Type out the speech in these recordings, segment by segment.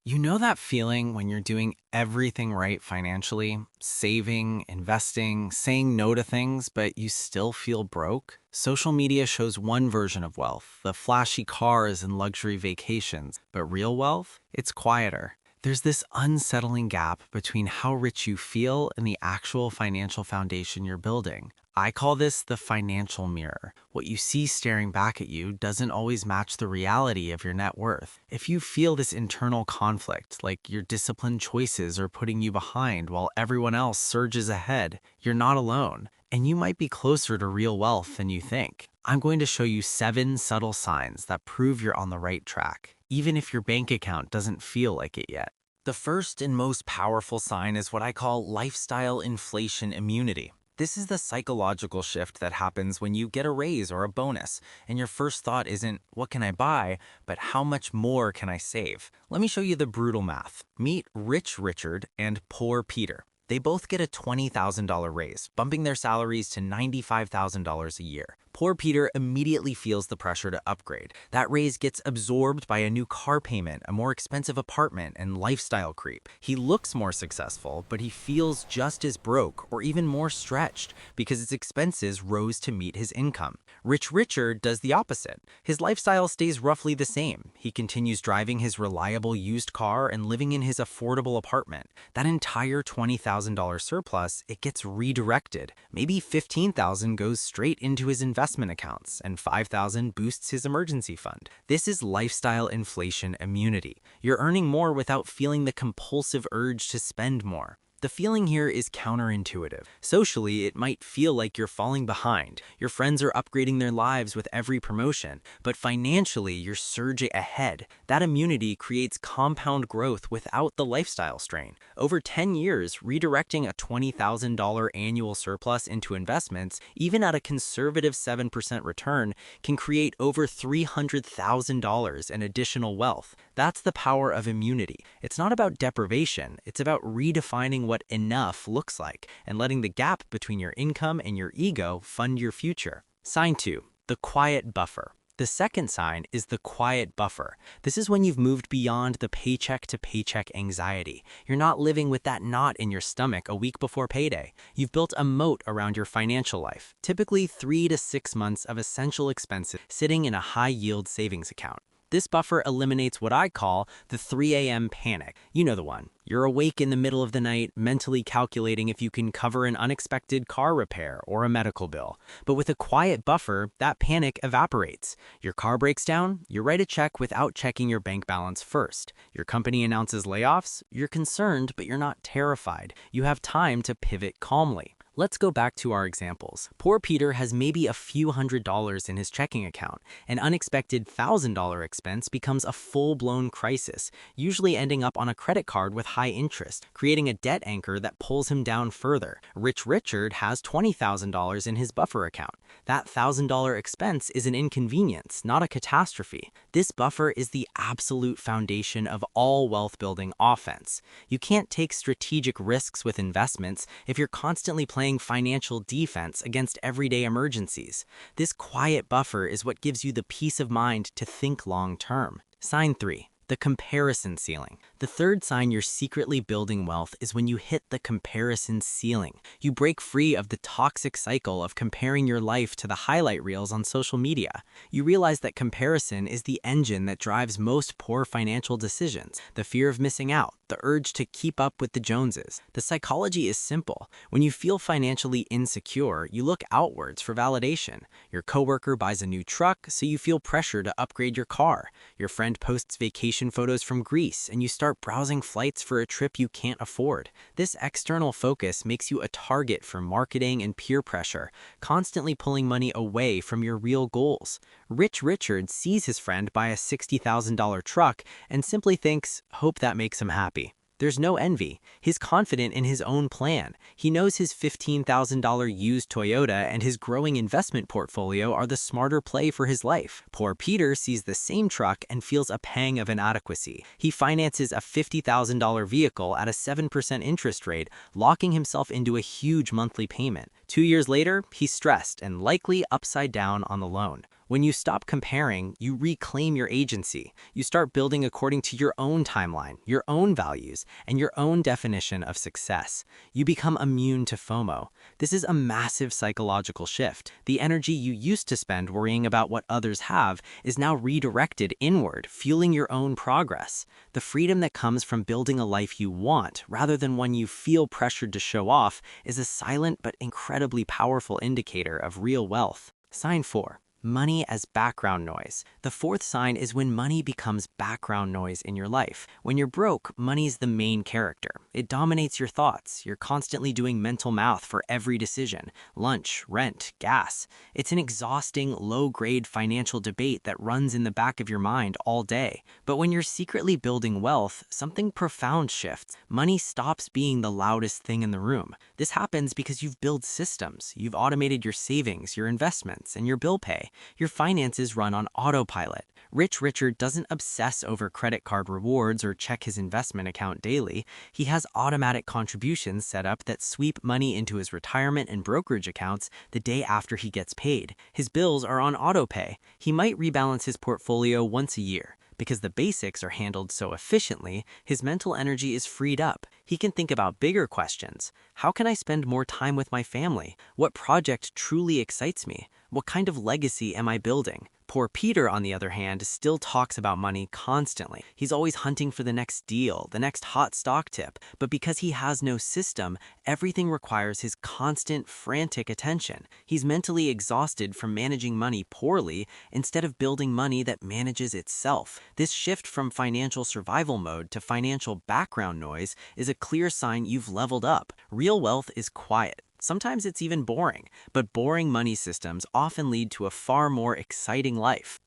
You know that feeling when you're doing everything right financially, saving, investing, saying no to things, but you still feel broke? Social media shows one version of wealth, the flashy cars and luxury vacations, but real wealth? It's quieter. There's this unsettling gap between how rich you feel and the actual financial foundation you're building. I call this the financial mirror. What you see staring back at you doesn't always match the reality of your net worth. If you feel this internal conflict, like your disciplined choices are putting you behind while everyone else surges ahead, you're not alone, and you might be closer to real wealth than you think. I'm going to show you 7 subtle signs that prove you're on the right track, even if your bank account doesn't feel like it yet. The first and most powerful sign is what I call lifestyle inflation immunity. This is the psychological shift that happens when you get a raise or a bonus, and your first thought isn't, what can I buy, but how much more can I save? Let me show you the brutal math. Meet Rich Richard and Poor Peter. They both get a $20,000 raise, bumping their salaries to $95,000 a year. Poor Peter immediately feels the pressure to upgrade. That raise gets absorbed by a new car payment, a more expensive apartment, and lifestyle creep. He looks more successful, but he feels just as broke or even more stretched because his expenses rose to meet his income. Rich Richard does the opposite. His lifestyle stays roughly the same. He continues driving his reliable used car and living in his affordable apartment. That entire $20,000 surplus, it gets redirected. Maybe $15,000 goes straight into his investment accounts and $5,000 boosts his emergency fund. This is lifestyle inflation immunity. You're earning more without feeling the compulsive urge to spend more. The feeling here is counterintuitive. Socially, it might feel like you're falling behind. Your friends are upgrading their lives with every promotion, but financially, you're surging ahead. That immunity creates compound growth without the lifestyle strain. Over 10 years, redirecting a $20,000 annual surplus into investments, even at a conservative 7% return, can create over $300,000 in additional wealth. That's the power of immunity. It's not about deprivation, it's about redefining what enough looks like and letting the gap between your income and your ego fund your future. Sign 2, the quiet buffer. The second sign is the quiet buffer. This is when you've moved beyond the paycheck to paycheck anxiety. You're not living with that knot in your stomach a week before payday. You've built a moat around your financial life, typically 3 to 6 months of essential expenses sitting in a high-yield savings account. This buffer eliminates what I call the 3 a.m. panic. You know the one. You're awake in the middle of the night, mentally calculating if you can cover an unexpected car repair or a medical bill. But with a quiet buffer, that panic evaporates. Your car breaks down, you write a check without checking your bank balance first. Your company announces layoffs, you're concerned, but you're not terrified. You have time to pivot calmly. Let's go back to our examples. Poor Peter has maybe a few $100s in his checking account. An unexpected $1,000 expense becomes a full-blown crisis, usually ending up on a credit card with high interest, creating a debt anchor that pulls him down further. Rich Richard has $20,000 in his buffer account. That $1,000 expense is an inconvenience, not a catastrophe. This buffer is the absolute foundation of all wealth-building offense. You can't take strategic risks with investments if you're constantly playing financial defense against everyday emergencies. This quiet buffer is what gives you the peace of mind to think long term. Sign 3. The comparison ceiling. The third sign you're secretly building wealth is when you hit the comparison ceiling. You break free of the toxic cycle of comparing your life to the highlight reels on social media. You realize that comparison is the engine that drives most poor financial decisions. The fear of missing out, the urge to keep up with the Joneses. The psychology is simple. When you feel financially insecure, you look outwards for validation. Your coworker buys a new truck, so you feel pressure to upgrade your car. Your friend posts vacation photos from Greece, and you start browsing flights for a trip you can't afford. This external focus makes you a target for marketing and peer pressure, constantly pulling money away from your real goals. Rich Richard sees his friend buy a $60,000 truck and simply thinks, hope that makes him happy. There's no envy. He's confident in his own plan. He knows his $15,000 used Toyota and his growing investment portfolio are the smarter play for his life. Poor Peter sees the same truck and feels a pang of inadequacy. He finances a $50,000 vehicle at a 7% interest rate, locking himself into a huge monthly payment. 2 years later, he's stressed and likely upside down on the loan. When you stop comparing, you reclaim your agency. You start building according to your own timeline, your own values, and your own definition of success. You become immune to FOMO. This is a massive psychological shift. The energy you used to spend worrying about what others have is now redirected inward, fueling your own progress. The freedom that comes from building a life you want, rather than one you feel pressured to show off, is a silent but incredibly powerful indicator of real wealth. Sign 4. Money as background noise. The fourth sign is when money becomes background noise in your life. When you're broke, money's the main character. It dominates your thoughts. You're constantly doing mental math for every decision. Lunch, rent, gas. It's an exhausting, low-grade financial debate that runs in the back of your mind all day. But when you're secretly building wealth, something profound shifts. Money stops being the loudest thing in the room. This happens because you've built systems. You've automated your savings, your investments, and your bill pay. Your finances run on autopilot. Rich Richard doesn't obsess over credit card rewards or check his investment account daily. He has automatic contributions set up that sweep money into his retirement and brokerage accounts the day after he gets paid. His bills are on autopay. He might rebalance his portfolio once a year. Because the basics are handled so efficiently, his mental energy is freed up. He can think about bigger questions. How can I spend more time with my family? What project truly excites me? What kind of legacy am I building? Poor Peter, on the other hand, still talks about money constantly. He's always hunting for the next deal, the next hot stock tip. But because he has no system, everything requires his constant, frantic attention. He's mentally exhausted from managing money poorly instead of building money that manages itself. This shift from financial survival mode to financial background noise is a clear sign you've leveled up. Real wealth is quiet. Sometimes it's even boring, but boring money systems often lead to a far more exciting life.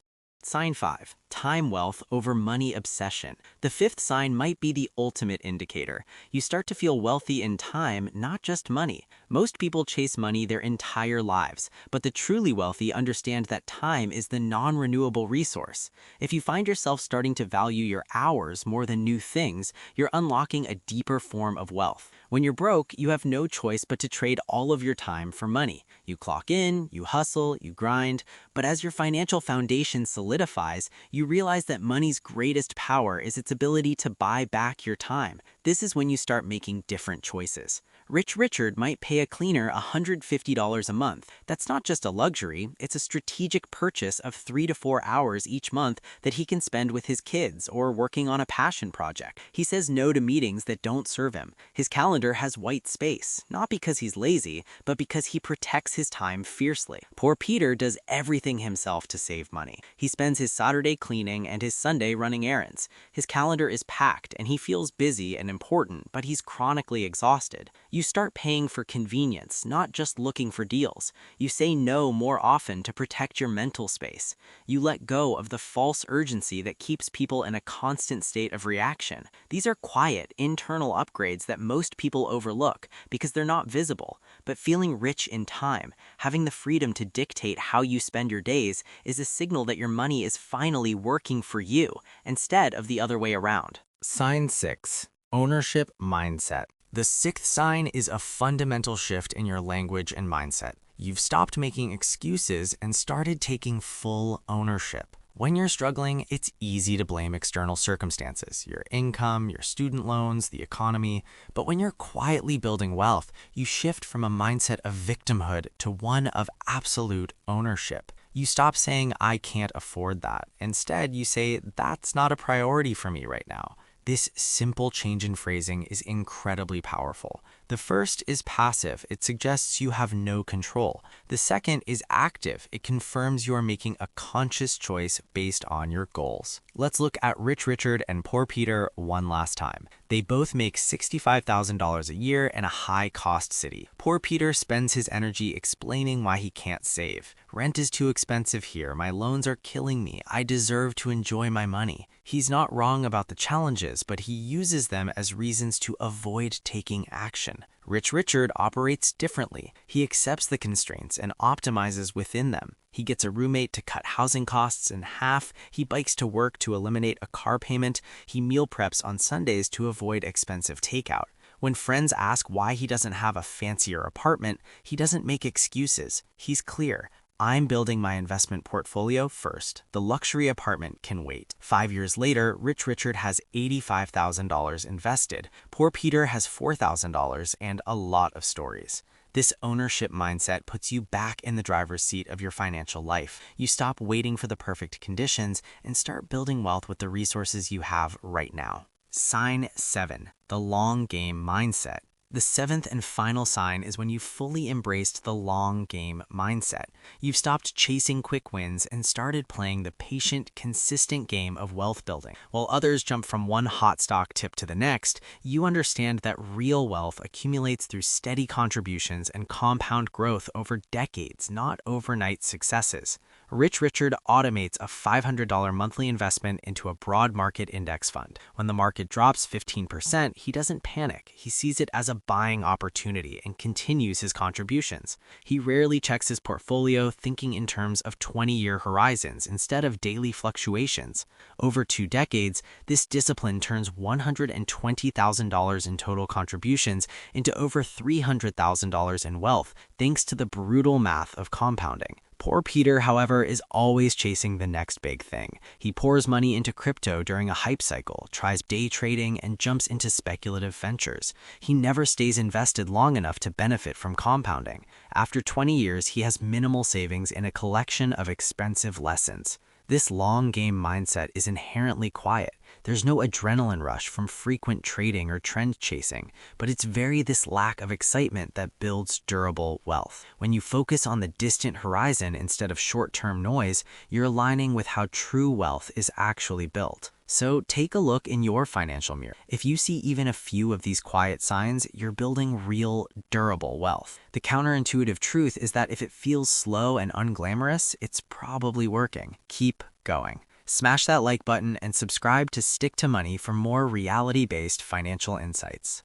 Sign 5. Time wealth over money obsession. The fifth sign might be the ultimate indicator. You start to feel wealthy in time, not just money. Most people chase money their entire lives, but the truly wealthy understand that time is the non-renewable resource. If you find yourself starting to value your hours more than new things, you're unlocking a deeper form of wealth. When you're broke, you have no choice but to trade all of your time for money. You clock in, you hustle, you grind, but as your financial foundation solidifies, you realize that money's greatest power is its ability to buy back your time. This is when you start making different choices. Rich Richard might pay a cleaner $150 a month. That's not just a luxury, it's a strategic purchase of 3 to 4 hours each month that he can spend with his kids or working on a passion project. He says no to meetings that don't serve him. His calendar has white space, not because he's lazy, but because he protects his time fiercely. Poor Peter does everything himself to save money. He spends his Saturday cleaning and his Sunday running errands. His calendar is packed and he feels busy and important, but he's chronically exhausted. You start paying for convenience, not just looking for deals. You say no more often to protect your mental space. You let go of the false urgency that keeps people in a constant state of reaction. These are quiet, internal upgrades that most people overlook because they're not visible. But feeling rich in time, having the freedom to dictate how you spend your days, is a signal that your money is finally working for you, instead of the other way around. Sign 6. Ownership mindset. The sixth sign is a fundamental shift in your language and mindset. You've stopped making excuses and started taking full ownership. When you're struggling, it's easy to blame external circumstances, your income, your student loans, the economy. But when you're quietly building wealth, you shift from a mindset of victimhood to one of absolute ownership. You stop saying, I can't afford that. Instead, you say, that's not a priority for me right now. This simple change in phrasing is incredibly powerful. The first is passive. It suggests you have no control. The second is active. It confirms you are making a conscious choice based on your goals. Let's look at Rich Richard and Poor Peter one last time. They both make $65,000 a year in a high-cost city. Poor Peter spends his energy explaining why he can't save. Rent is too expensive here. My loans are killing me. I deserve to enjoy my money. He's not wrong about the challenges, but he uses them as reasons to avoid taking action. Rich Richard operates differently. He accepts the constraints and optimizes within them. He gets a roommate to cut housing costs in half. He bikes to work to eliminate a car payment. He meal preps on Sundays to avoid expensive takeout. When friends ask why he doesn't have a fancier apartment, he doesn't make excuses. He's clear. I'm building my investment portfolio first. The luxury apartment can wait. 5 years later, Rich Richard has $85,000 invested. Poor Peter has $4,000 and a lot of stories. This ownership mindset puts you back in the driver's seat of your financial life. You stop waiting for the perfect conditions and start building wealth with the resources you have right now. Sign 7, the long game mindset. The seventh and final sign is when you've fully embraced the long game mindset. You've stopped chasing quick wins and started playing the patient, consistent game of wealth building. While others jump from one hot stock tip to the next, you understand that real wealth accumulates through steady contributions and compound growth over decades, not overnight successes. Rich Richard automates a $500 monthly investment into a broad market index fund. When the market drops 15%, he doesn't panic. He sees it as a buying opportunity and continues his contributions. He rarely checks his portfolio, thinking in terms of 20-year horizons instead of daily fluctuations. Over 2 decades, this discipline turns $120,000 in total contributions into over $300,000 in wealth, thanks to the brutal math of compounding. Poor Peter, however, is always chasing the next big thing. He pours money into crypto during a hype cycle, tries day trading, and jumps into speculative ventures. He never stays invested long enough to benefit from compounding. After 20 years, he has minimal savings in a collection of expensive lessons. This long game mindset is inherently quiet. There's no adrenaline rush from frequent trading or trend chasing, but it's this lack of excitement that builds durable wealth. When you focus on the distant horizon instead of short-term noise, you're aligning with how true wealth is actually built. So take a look in your financial mirror. If you see even a few of these quiet signs, you're building real, durable wealth. The counterintuitive truth is that if it feels slow and unglamorous, it's probably working. Keep going. Smash that like button and subscribe to Stick to Money for more reality-based financial insights.